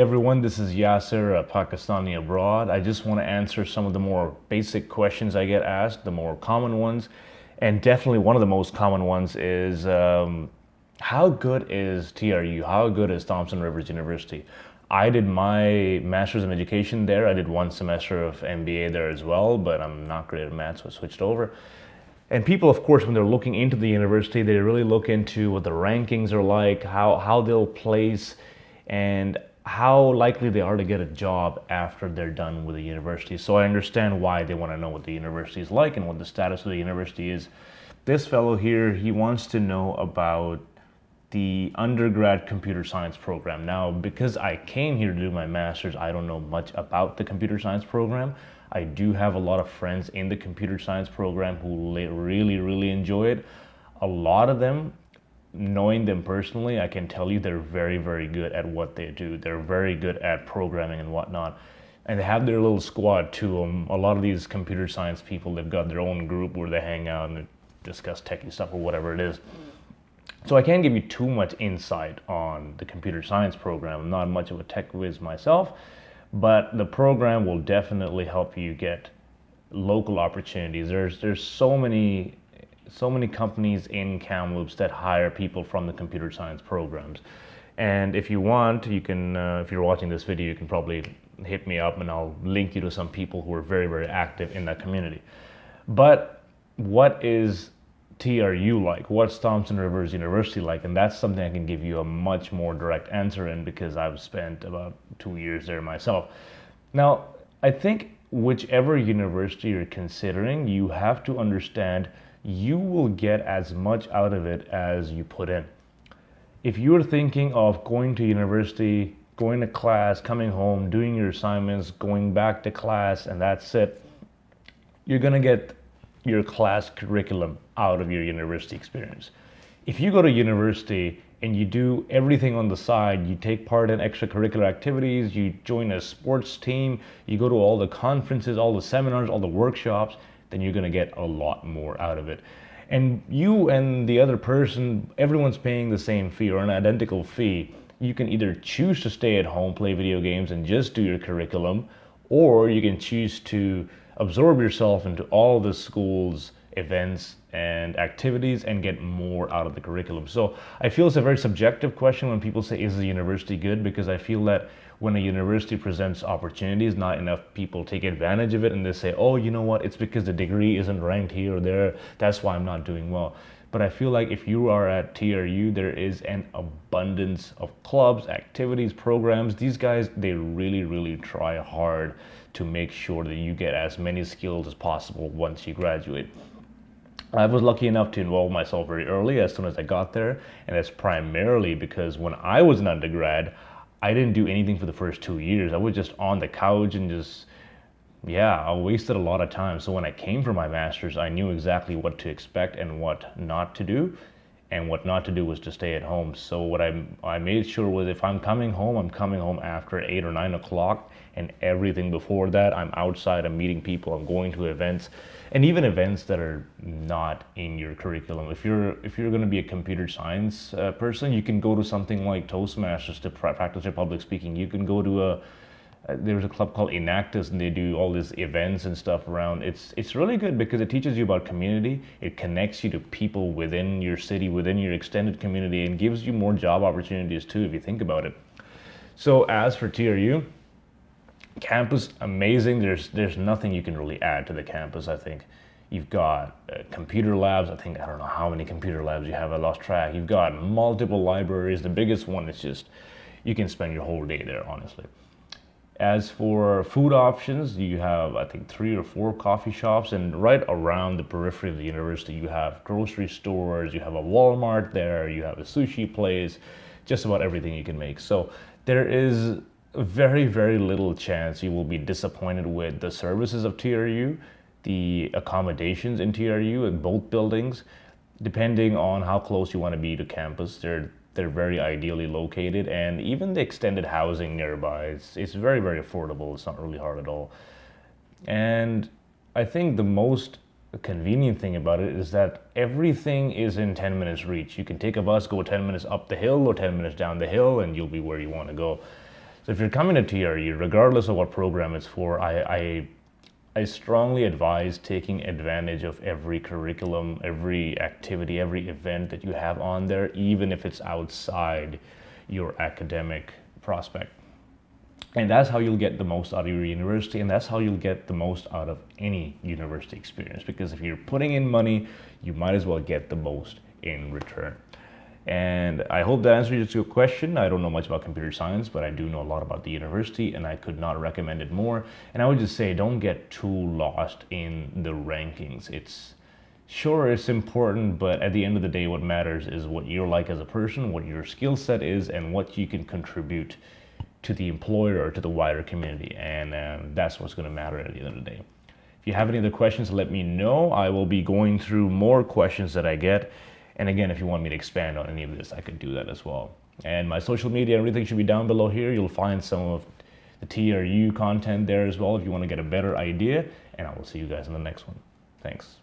everyone, this is Yasser, a Pakistani abroad. I just want to answer some of the more basic questions I get asked, the more common ones. And definitely one of the most common ones is how good is TRU? How good is Thompson Rivers University? I did my master's in education there. I did one semester of MBA there as well, but I'm not great at math, so I switched over. And people, of course, when they're looking into the university, they really look into what the rankings are like, how they'll place, and how likely they are to get a job after they're done with the university. So I understand why they want to know what the university is like and what the status of the university is. This fellow here, he wants to know about the undergrad computer science program. Now, because I came here to do my master's, I don't know much about the computer science program. I do have a lot of friends in the computer science program who really enjoy it. A lot of them, knowing them personally, I can tell you they're very good at what they do. They're very good at programming and whatnot. And they have their little squad too. A lot of these computer science people, they've got their own group where they hang out and discuss techie stuff or whatever it is. So I can't give you too much insight on the computer science program. I'm not much of a tech whiz myself, but the program will definitely help you get local opportunities. There's so many companies in Kamloops that hire people from the computer science programs. And if you want, you can, if you're watching this video, you can probably hit me up and I'll link you to some people who are very active in that community. But what is TRU like? What's Thompson Rivers University like? And that's something I can give you a much more direct answer in, because I've spent about 2 years there myself. Now, I think whichever university you're considering, you have to understand you will get as much out of it as you put in. If you're thinking of going to university, going to class, coming home, doing your assignments, going back to class, and that's it, you're gonna get your class curriculum out of your university experience. If you go to university and you do everything on the side, you take part in extracurricular activities, you join a sports team, you go to all the conferences, all the seminars, all the workshops, then you're gonna get a lot more out of it. And you and the other person, everyone's paying the same fee or an identical fee. You can either choose to stay at home, play video games, and just do your curriculum, or you can choose to absorb yourself into all the school's events and activities and get more out of the curriculum. So I feel it's a very subjective question when people say, is the university good? Because I feel that when a university presents opportunities, not enough people take advantage of it, and they say, oh, you know what, it's because the degree isn't ranked here or there, that's why I'm not doing well. But I feel like if you are at TRU, there is an abundance of clubs, activities, programs. These guys, they really try hard to make sure that you get as many skills as possible once you graduate. I was lucky enough to involve myself very early as soon as I got there, and that's primarily because when I was an undergrad, I didn't do anything for the first 2 years. I was just on the couch and just, I wasted a lot of time. So when I came for my master's, I knew exactly what to expect and what not to do. And what not to do was to stay at home. So what I made sure was, if I'm coming home after 8 or 9 o'clock, and everything before that, I'm outside, I'm meeting people, I'm going to events, and even events that are not in your curriculum. If you're going to be a computer science person, you can go to something like Toastmasters to practice your public speaking. You can go to there's a club called Enactus, and they do all these events and stuff around. It's really good because it teaches you about community. It connects you to people within your city, within your extended community, and gives you more job opportunities too, if you think about it. So as for TRU, campus, amazing. There's nothing you can really add to the campus, I think. You've got computer labs. I don't know how many computer labs you have, I lost track. You've got multiple libraries. The biggest one is just, you can spend your whole day there, honestly. As for food options, you have, I think, 3 or 4 coffee shops, and right around the periphery of the university, you have grocery stores, you have a Walmart there, you have a sushi place, just about everything you can make. So there is very little chance you will be disappointed with the services of TRU, the accommodations in TRU in both buildings. Depending on how close you want to be to campus, they're very ideally located, and even the extended housing nearby, it's very affordable. It's not really hard at all. And I think the most convenient thing about it is that everything is in 10 minutes reach. You can take a bus, go 10 minutes up the hill or 10 minutes down the hill, and you'll be where you want to go. So if you're coming to TRU, regardless of what program it's for, I strongly advise taking advantage of every curriculum, every activity, every event that you have on there, even if it's outside your academic prospect. And that's how you'll get the most out of your university, and that's how you'll get the most out of any university experience. Because if you're putting in money, you might as well get the most in return. And I hope that answers your question. I don't know much about computer science, but I do know a lot about the university, and I could not recommend it more. And I would just say, don't get too lost in the rankings. It's important, but at the end of the day, what matters is what you're like as a person, what your skill set is, and what you can contribute to the employer or to the wider community. And that's what's going to matter at the end of the day. If you have any other questions, let me know. I will be going through more questions that I get. And again, if you want me to expand on any of this, I could do that as well. And my social media and everything should be down below here. You'll find some of the TRU content there as well if you want to get a better idea. And I will see you guys in the next one. Thanks.